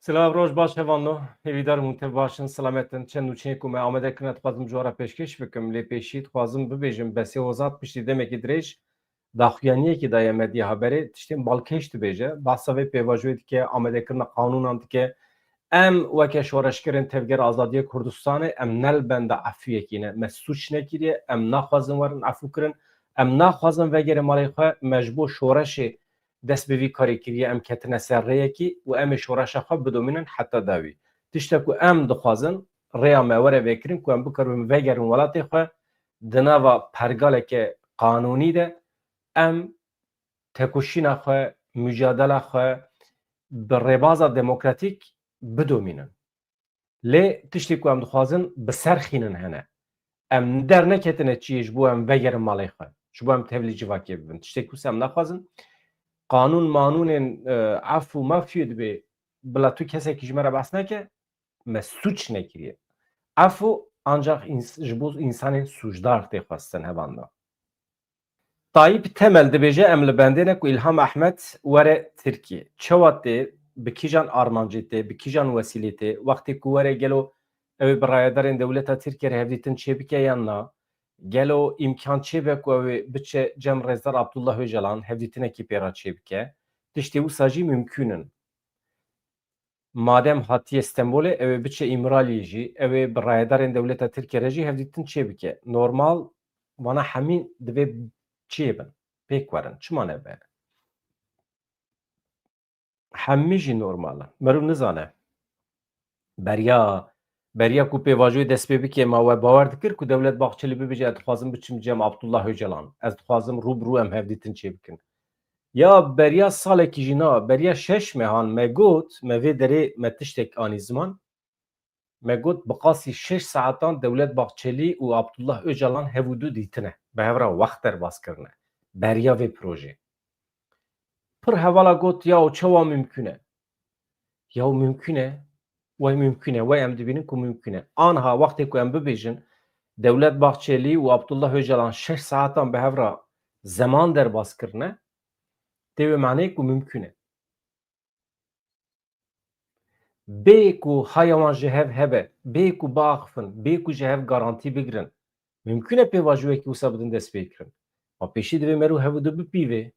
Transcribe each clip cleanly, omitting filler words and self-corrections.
Silah roj baş hevanno. Hêvîdar mûte başin selametin çend û çêk û me amade kirin dixwazim cwara pêşkêş bikim lê pêşî dixwazim bibêjim besê hozat piştî demekî dirêj daxuyaniyekî daye medya haberê tiştên balkêş dibêje. Behsa vê pêvajoyê dike, amadekirina qanûnan dike. Em weke şoreşgerên tevger azadiya Kurdistanê em nelbende efûyekî ne. Me suç nekiriye, em naxwazin werin efû kirin. Em naxwazin vegerê malê xwe me ji bo şoreşê dest bi vî karê kiriye em ketine ser rêyekî û em ê şoreşa xwe bidomînin heta dawî. Tiştek ku em dixwazin rêya me were vêkirin ku em bikevin vegerin welatê xwe di nava pergaleke qanûnî de em tekoşîna xwe, mücadela xwe bi rêbaza demokratîk bidomînin. Lê tiştê ku em dixwazin bi ser xînin hene. Em derneketine çiyê ji bo em vegerin malê xwe. Ji bo em tevlî civakê bibin. Tiştê ku em naxwazin qanûn manûnên ef û mafiyê dibe bila tu kesekî ji me re behs neke me suç nekiriye. Ef û ancak ji bo însanên sûcdar tê xwestin hevanda. Tayyip Temel dibêje em li bendê ne ku İlham Ehmed were Tirkiye. Çawa tê bi kîjan armancê tê, bi kîjan wesîlê tê, wextê ku were gelo ew ê bi rayedarên dewleta Tirkiye re hevdîtin çêbike yan na, gelo îmkan çêbe ku ew ê biçe cem Rêzdar Abdullah Öcalan hevdîtinekî pêra çêbike. Tiştê wisa jî mümkün in. Madem hatiye Stenbolê ew ê biçe İmraliyê jî, ew ê bi rayedarên dewleta Tirkiye re jî hevdîtin çêbike. Normal wana hemîn divê çêbin. Pêk werin. Çima nebe? Hemî jî normal in. Mirov nizane. Beriya ku pêvajoyê dest pê bike ma we bawer dikir ku Dewlet Bahçeli bibêje ez dixwazim biçim cem Abdullah Öcalan. Ez dixwazim rûbirû em hevdîtin çê bikin. Ya beriya salekî jî na, beriya 6 mehan me got me vê derê me tiştek anî ziman me got bi qasî 6 saetan Dewlet Bahçeli û Abdullah Öcalan hev û du dîtine. Bi hevra wext derbas kirine. Beriya vê projê. Pir hevala got ya çawa mümkün e. Ya mümkün e. Wê mümkün e. Wê em dibînin ku mümkün e. Anha wextê ku em bibêjin Dewlet Bahçeli û Abdullah Öcalan 6 saetan bi hevra zeman derbas kirine tê wê maneyê ku mümkün e. Bê ku haya wan ji hev hebe, bê ku biaxivin, bê ku ji hev garantî bigirin, mümkün e pêvajoyekî wisa bidin dest pê kirin. Ma pêşî divê merû hev û du bipîvê.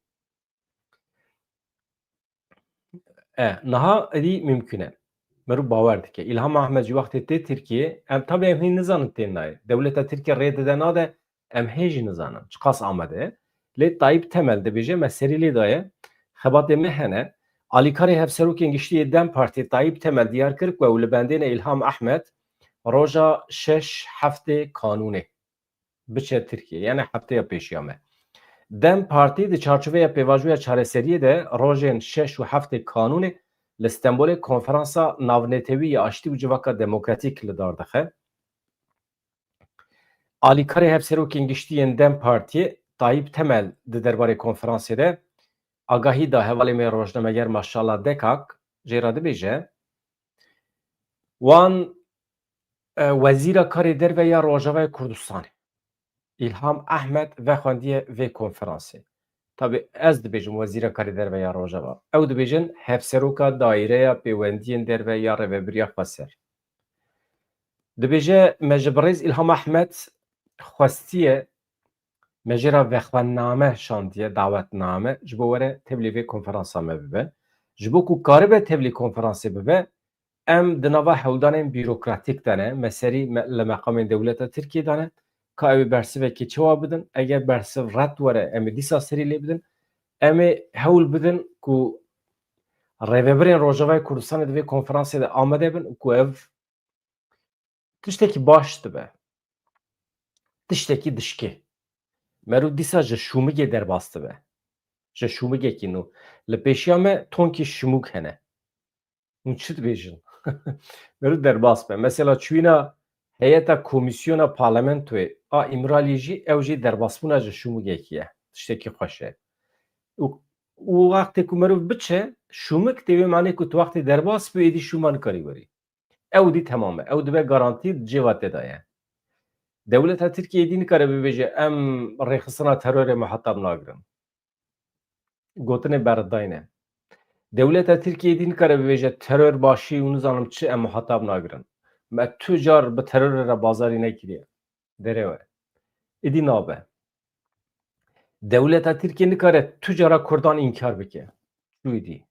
Niha edî mümkün e. Merû bawer dike. İlham Ehmed jî wextê tê Tirkiye, em tabi em hîn nizanin tên nayê. Dewleta Tirkiye rê dide nade, em hê jî nizanin. Çi qas amade ye. Lê Tayyip Temel dibêje me serî lê daye xebatê me hene. Alîkarê Hevserokên Giştî Dem Partiyê Tayyip Temel diyar kir ku ew li bendêne İlham Ehmed roja 6 heftê kanûnê biçe Tirkiye. Yani hefteya pêşiya me. Dem Partî di çarçoveya pêvajoya çareseriyê de rojên 6 û heftê kanûnê li Stenbolê konferansa navnetewî ya aştî û civaka demokratîk li dar dixe. Alîkarê Hevserokên Giştî Dem Partiyê Tayyip Temel di derbarê konferansê de agahî da hevalê me rojnameger Maşallah Dekak jê re dibêje wan Wezîra Karê Derve ya Rojavayê Kurdistanê İlham Ehmed vexwendiye vê konferansê. Tabi ez dibêjim Wezîra Karê Derve ya Rojava. Ew dibêjin Hevseroka Daîreya Pêwendiyên Derve ya Rêveberiya Xweser. Dibêje me ji bi rêz İlham Ehmed xwestiye me jê re vexwenname şandiye dawetname ji bo were tevlî vê konferansa me bibe. Ji bo ku karibe tevlî konferansê bibe em di nava hewldanên bîrokratîk de ne me serî li meqamên dewleta Tirkiye de ne ka ew ê bersivekê çawa bidin eger bersiv red were em ê dîsa serî lê bidin em ê hewl bidin ku rêveberên Rojavayê Kurdistanê di vê konferansê de amade bin ku ev tiştekî baş dibe. Tiştekî dişkê. Merû dîsa ji şûmigê derbas dibe. Ji şûmigekî nû. Li pêşiya me tonkî şimûk hene. Hûn çi dibêjin? Merû derbas be. Mesela çûyîna heyeta komîsyona parlamentoyê a İmraliyê jî ew jî derbasbûna ji şûmigekî ye. Tiştekî xweş e. û wextê ku merûv biçe şûmik tê wê manê ku tu wextê derbas bî êdî şûma nikarî werî. Ew dî temam e. Ew dibe garantî di cêva te de ye. Dewleta Tirkiye dî nikare bibêje em rêxistina terorê me hetab nagirin. Gotinê berdayî ne. Devleta Tirkiye din kare bibêje terör başî û nizanim çi em muhetab nagirin. Me tu car bi terorê re bazarî nekiriye. Derê we. Êdî nabe. Devleta Tirkiye nikare tu cara Kurdan inkar bike. Çû êdî.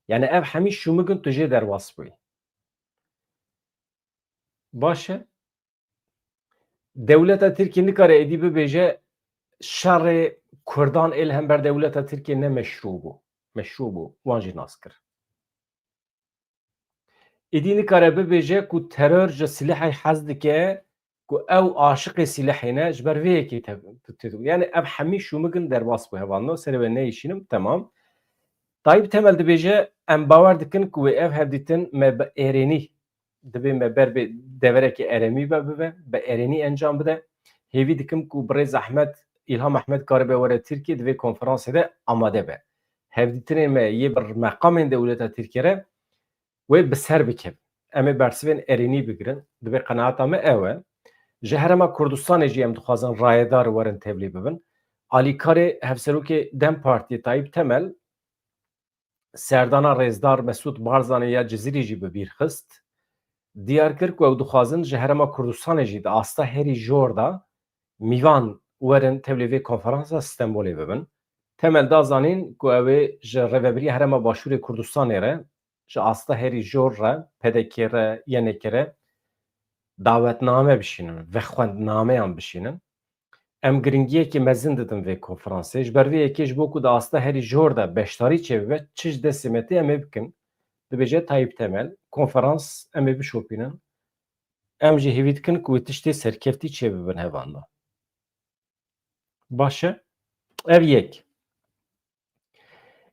Yani ev hemî şûmigin tu jê derwas bûyî. Baş e? Devleta Tirkiye nikare êdî bibêje şerê Kurdan êl hember devleta Tirkiye ne meşru bû. Meşru bû. Wan jî nas kir. Êdî nikare bibêje ku terör ji silahê hez dike ku ew aşiqê silahê ne ji ber vê yekê tê. Yani ev hemî şûmigin derbas bû hevan no serê we neyîşînim temam. Tayyip Temel dibêje em bawer dikin ku wê ev hevdîtin me bi êrênî dibê me ber bê deverekê eremî ve bibe, bi êrênî encam bide. Hêvî dikim ku Birêz Ehmed İlham Ehmed karibe were Tirkiye divê konferansê de amade be. Hevdîtinê me yê bir meqamên dewleta Tirkiye re wê bi ser bike. Em ê bersivên erênî bigirin. Divê qenaeta me ew e. Ji herêma Kurdistanê jî em dixwazin rayedar werin tevlî bibin. Alîkarê Hevserokê Dem Partiyê Tayyip Temel Serdana Rêzdar Mesûd Barzanî ya Cizîrê jî bi bîr xist. Diyar kir ku ew dixwazin ji herêma Kurdistanê jî di asta herî jor da mîvan werin tevlî vê konferansa Stenbolê bibin. Temel da zanîn ku ew ê ji Rêveberiya Herêma Başûrê Kurdistanê re ji asta herî jor re PDK re YNK re dawetname bişînin, vexwendnameyan bişînin. Em giringiyekê mezin didin vê konferansê ji ber vê yekê ji bo ku di asta herî jor de beşdarî çêbibe çi ji destê me tê em ê bikin. Dibêje Tayyip Temel konferans em ê bişopînin. Em jî hêvî dikin ku wê tiştê serkeftî çêbibin hevan da. Baş e? Ev yek.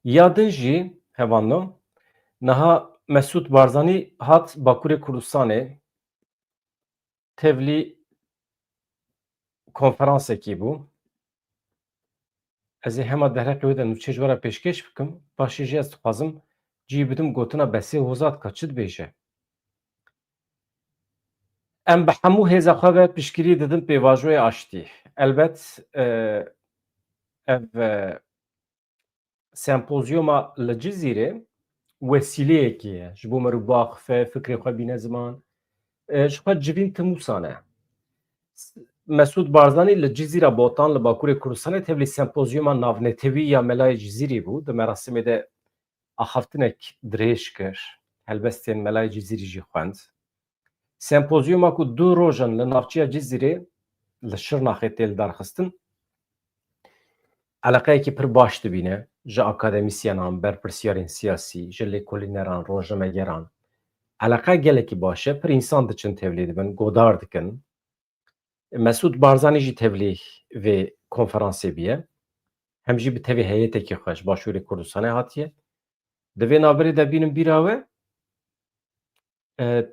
Ya din jî hevan da niha Mesûd Barzanî hat Bakurê Kurdistanê tevlî konferansekê bû. Ez ê hema derheqê wê de nûçe ji we re pêşkêş bikim. Paşê jî ez dixwazim cî bidim gotina Besê Hozat ka çi dibêje. Em bi hemû hêza xwe ve piştgirî didin pêvajoyê aştî. Elbet ev sempozyûma li Cizîrê wesileyekê ye ji bo mirov biaxife, fikrê xwe bîne ziman. Ji xwe civîn timûsan e. Mesûd Barzanî li Cizîra Botan li Bakurê Kurdistanê tevlî sempozyûma navnetewî ya Melayê Cizîrê bû. Di merasimê de axaftinek dirêj kir. Helbestên Melayê Cizîrê jî xwend. Sempozyûma ku du rojan li navçeya Cizîrê li Şirnaxê tê li darxistin, eleqeyekî pir baş dibîne ji akademîsyenan, berpirsyarên siyasî, ji lêkolîneran, rojnamegeran. Eleqe gelekî baş e, pir însan diçin tevlî dibin, godar dikin. Mesûd Barzanî jî tevlî vê konferansê bûye. Hem jî bi tevî heyetekî xwe ji Başûrê Kurdistanê hatiye. Di vê navberê de bînin bîra we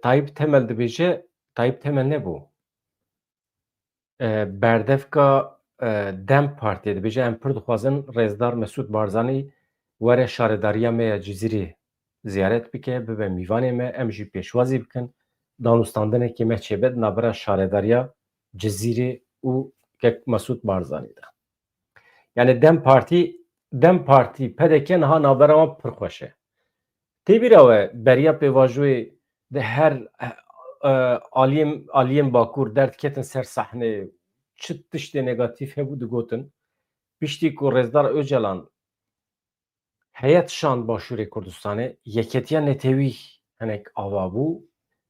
Tayyip Temel dibêje Tayyip Temel nebû. Berdevka Dem Partiye dibêje em pir dixwazin Rêzdar Mesûd Barzanî were şaredariya me ya Cizîrê ziyaret bike, bibe mîvanê me, em jî pêşwazî bikin danûstandinekê me çêbe di navbera şaredariya Cizîrê û Mesûd Barzanî de. Yani Dem Partî PDK niha navbera wan pir xweş e. Tê bîra we beriya pêvajoyê di her aliyên Bakur derdiketin ser sehneyê çi tiştê negatîv hebû digotin piştî ku Rêzdar Öcalan heyet şand Başûrê Kurdistanê yeketiya netewî hinek ava bû,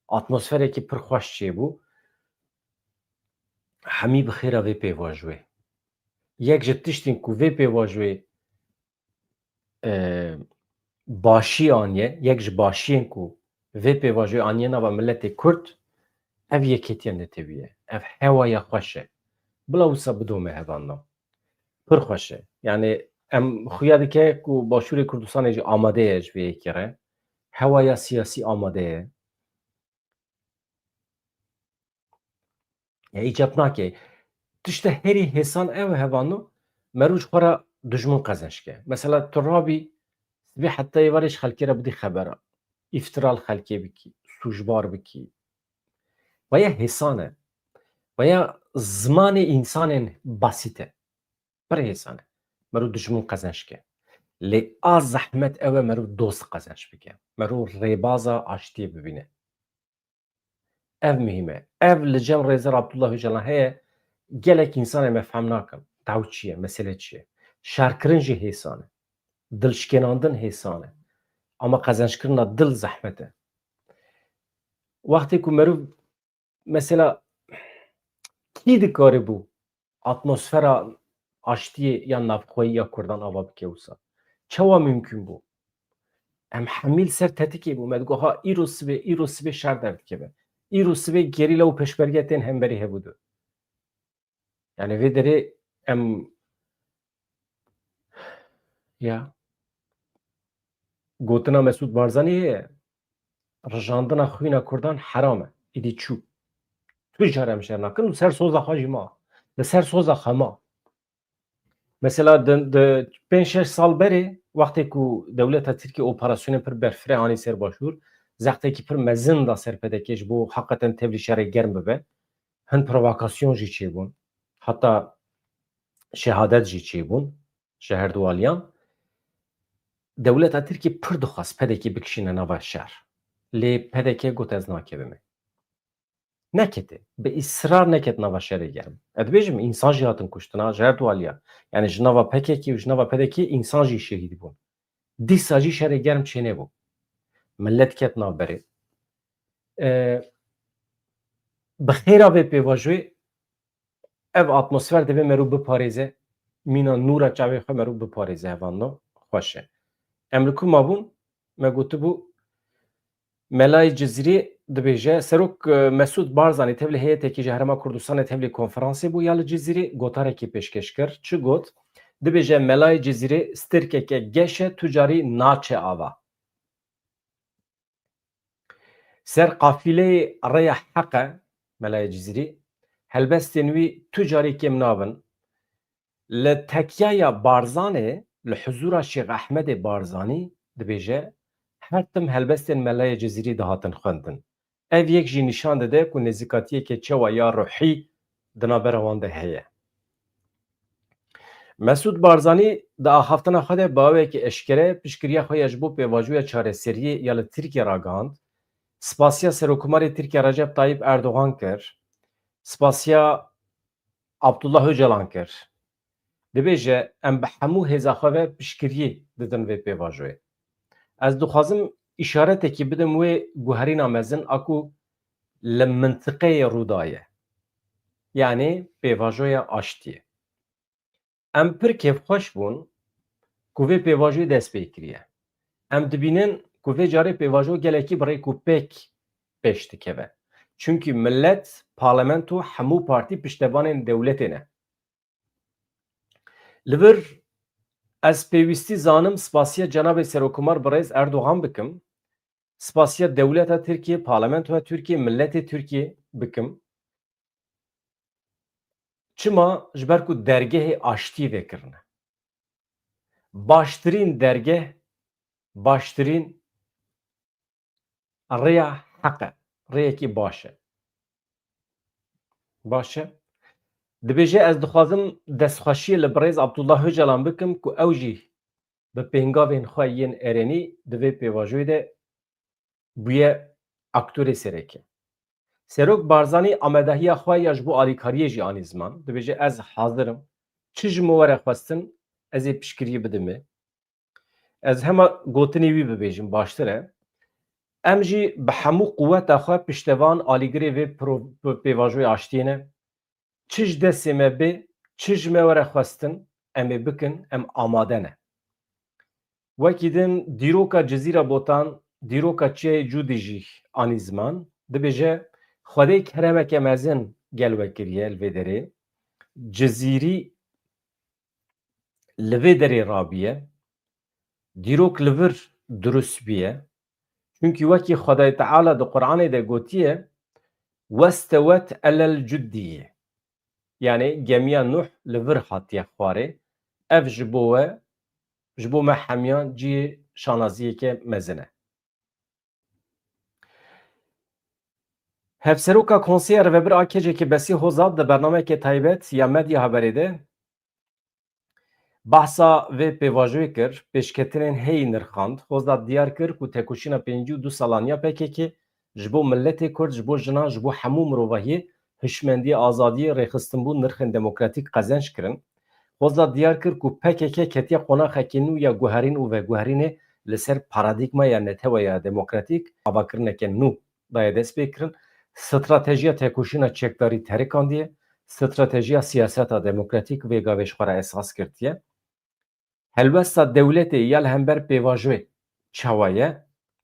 atmosferekî pir xweş çêbû. Hemî bi xêra vê pêvajoyê. Yek ji tiştên ku vê pêvajoyê başî aniye, yek ji başiyên ku vê pêvajoyê aniye nava milletê Kurd, ev yeketiya netewî ye. Ev hewaya xweş e. Bila wisa bidome hevan da. Pir xweş e. Yani em xuya dike ku Başûrê Kurdistanê jî amade ye ji vê yekê re. Hewaya siyasî amade ye. Ya îcab nake. Tişta herî hêsan ew hevan no merû ji xwe re dijmin qezençke. Mesela tu rabî vê hetayê warê ji xelkê re bidî xebera. İftira li xelkê bikî, sûjbar bikî. Vaya hêsan e. Vaya zimanê însanên besît e. Pir hêsan e. Merû dijmin qezençke. لی از زحمت اوه مرو دوست قزنش بکن مرو ریبازا عشتی ببینه ev mühime. Ev li cem rêzer Abdullah Öcalan heye gelek insanê me fehm nakin. Dew çi ye, mesele çi ye? Şerkirin jî hêsan e. Dilşkenandin hêsan e. Ama qezençkirina dil zehmet e. Wextê ku meriv mesela kî dikare bû atmosfera aştiyê ya navxweyî ya Kurdan ava bike wisa? Çawa mümkün bû? Em hemîl ser tetikê bû me digo ha îro sibê şer derdikeve. Îro sibê gerîla û pêşmerge tên hemberî hebû de. Yani vê derê em ya gotina Mesûd Barzanî heye rijandina xwîna Kurdan heram e. Êdî çû. Tu jî em şer nakin û ser soza xwe jî ma. Li ser soza xwe ma. Mesela di 5-6 sal berê wextê ku dewleta Tirkiye operasyonên pir berfireh anî ser başûr, zextekî pir mezin da ser PDK ji bo heqeten tevlî şerê germ bibe. Hin provokasyon jî çêbûn. Heta şehadet jî çêbûn ji her du aliyan. Dewleta Tirkiye pir dixwast PDK bikişîne nava şer. Lê PDK got ez nakevime. Nekete. Bi îsrar neket nava şerê germ. Ez dibêjim însan jî hatin kuştin ji her du aliyan. Yani ji nava PKK û ji nava PDK însan jî şehîd bûn. Dîsa jî şerê germ çênebû. Millet ket navberê. Bi xêra vê pêvajoyê ev atmosfer divê merû biparêze. Mîna nûra çavê xwe merû biparêze hevanda xweş e. Em li ku mabûn me gotibû Melayê Cizîrê dibêje Serok Mesûd Barzanî tevlî heyetekî ji Herêma Kurdistanê tevlî konferansê bû ya li Cizîrê gotarekî pêşkeş kir. Çi got? Dibêje Melayê Cizîrê stirkeke geş e tu carî naçe ava. Ser qafîleyê Rêya Heq e Melayê Cizîrê helbestên wî tu carî kêm nabin. Li tekyaya Barzanê li huzûra Şêx Ehmedê Barzanî dibêje her tim helbestên Melayê Cizîrê dihatin xwendin. Ev yek jî nîşan dide ku nêzîkatiyeke çawa ya ruhî di navbera wan de heye. Mesûd Barzanî di axaftina xwe de bawekî eşkere piştgiriya xwe ya ji bo pêvajoya çareseriyê ya li Tirkiye ragihand. Spasiya Serokkomarê Tirkiye Recep Tayyip Erdogan kir. Spasiya Abdullah Öcalan kir. Dibêje em bi hemû hêza xwe ve piştgiriyê didin vê pêvajoyê. Ez dixwazim îşaretekî bidim wê guherîna mezin a ku li mintiqeyê Rûdayê. Yani pêvajoya aştiyê. Em pir kêfxweş bûn ku vê pêvajoyê dest pê kiriye. Em dibînin ku vê carê pêvajo gelekî bi rêk û pêk pêş dikeve. Çünkü millet, parlamento hemû partî piştevanên dewletê ne. Li vir ez pêwîstî zanim spasiya Cenabê Serokkomar Birêz Erdogan bikim. Spasiya dewleta Tirkiye, parlamentoya Tirkiye, milletê Tirkiye bikim. Çima ji ber ku dergehê aştiyê vekirine. Baştirîn dergeh, baştirîn rêya heq e. Rêyekî baş e. Baş e. Dibêje ez dixwazim destxweşiyê li Birêz Abdullah Öcalan bikim ku ew jî bi pêngavên xwe yên Êrenî di vê pêvajoyê de bûye aktorê sereke. Serok Barzanî amedehiya xwe ya ji bo alîkariyê jî anî ziman. Dibêje ez hazir im. Çi ji min were xwestin ez ê piştgiriyê bidimê. Ez hema gotinê wî bibêjim baştir e. Em jî bi hemû quweta xwe piştevan alîgirê vê pêvajoya aştiyê ne. Çi ji destê me bê, çi ji me were xwestin em ê bikin, em amade ne. Wekî din dîroka Cizîra Botan, dîroka çiyayê Cûdî jî anî ziman dibêje xwedê keremeke mezin gel vekiriye li vê derê. Cizîrî li vê derê rabiye. Dîrok li vir durust bîye. Çünkü wekî Xwedayê Teala di Qur'anê de gotiye westewet elel cüddiyê. Yani gemiya Nuh li vir hatiye xwarê. Ev ji bo we, ji bo me hemiyan ciyê şanaziyeke mezin e. Hevseroka Konseya Rêvebir a Kecekê Besî Hozat di bernameyeke taybet ya Medya Haberê de Bahsa ve pêvajoyê kir, pêşketinên heyî nirxand, xweza diyar kir ku tekoşîna 52 salaniya PKK ji bo milletê Kurd, ji bo jinan, ji bo hemû mirovahiyê hişmendiyê, azadiyê, rêxistinbûn, nirxên demokratîk qezenç kirin. Xweza diyar kir ku PKK ketiya qonaxekî nû ya guherîn û veguherînê li ser paradigmaya netewaya demokratîk avakirineke nû daye dest pê kirin. Stratejiya tekoşîna çekdarî terêkandiye, stratejiya siyaseta demokratîk vê gavê ji xwe re esas girtiye. Helbesta dewletê ya li hember pêvajoyê çawa ye,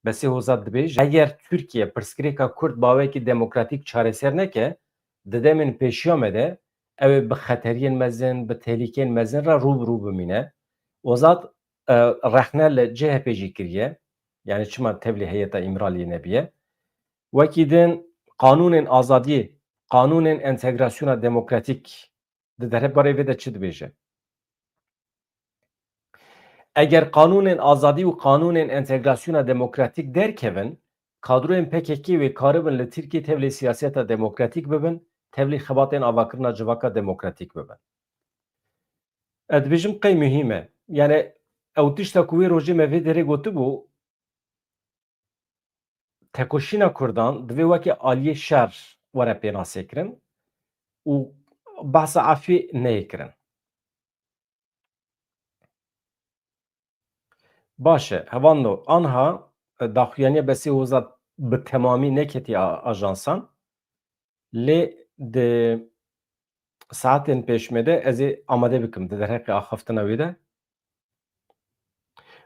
besê hoza dibêje eger Tirkiye pirsgirêka Kurd bawekî demokratîk çareser neke, di demên pêşiya me de ew ê bi xeteriyên mezin, bi tehlîkeyên mezin re rûbirû bimîne. Ozad rexne li CHP jî kiriye, yani çima tevlî heyeta İmraliyê nebiye. Wekî din qanûnên azadiyê, qanûnên entegrasyona demokratîk di derbarê vê de çi dibêje? Eger qanûnên azadî û qanûnên entegrasyona demokratîk derkevin, kadroyên PKK wê karibin li Tirkiye tevlî siyaseta demokratîk bibin, tevlî xebatên avakirina civaka demokratîk bibin. Ez dibêjim qey mühîm e. Yani ew tişta ku wê rojê me vê derê gotibû, tekoşîna Kurdan divê wekî aliyê şer were pênasêkirin û behsa efê neyê kirin. Baş e, hevando anha daxuyaniya besê hoza bi temamî neketiye ajansan lê di saetên pêşme de ez ê amade bikim di derheqê axaftina wê de.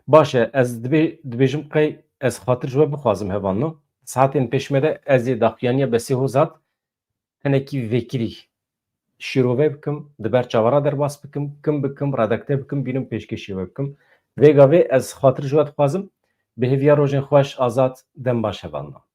Baş e, ez dibêjim qey ez xatir ji we bixwazim hevano. Saetên pêşme de ez ê daxuyaniya besê hozat hinekî vêkirî şîrove bikim, di ber çavara derbas bikim, kim bikim, redakte bikim, bînim pêşkêşî we bikim. Vê gavê ez xatir ji we dixwazim, bi hêviya rojên xweş, azad, dem baş hevano.